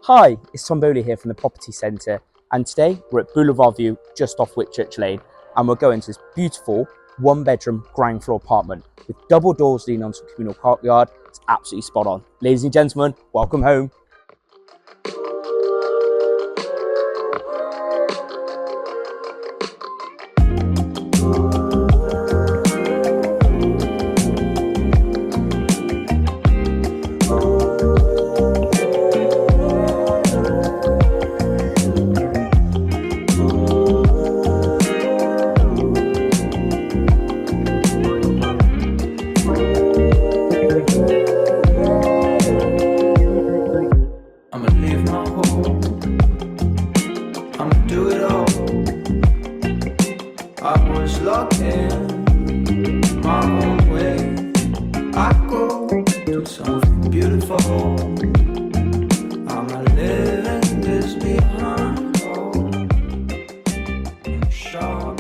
Hi, it's Tom Bowley here from the Property Centre, and today we're at Boulevard View just off Whitchurch Lane, and we're going to this beautiful one-bedroom ground floor apartment with double doors leading onto a communal courtyard. It's absolutely spot on. Ladies and gentlemen, welcome home. I'ma leave my home, I'ma do it all. I was locked in my own way. I go do something beautiful. I'ma leaving this behind. Oh, sure.